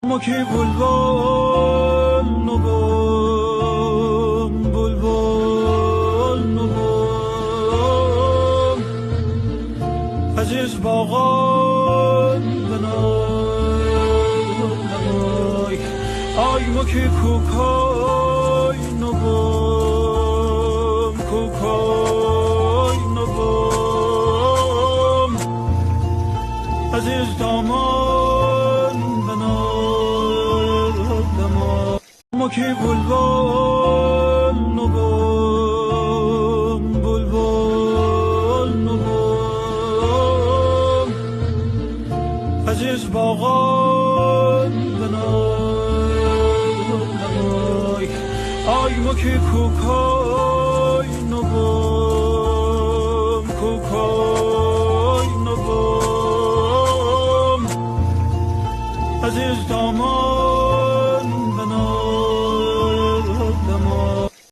ما که بلبل نبم بلبل نبم عزیز باغان بنای آی ما که کوکای نبم کوکای نبم عزیز دامان ما که بلبل نبم بلبل نبم عزیز باغان بنای آی ما که کوکای نبم کوکای نبم عزیز دامان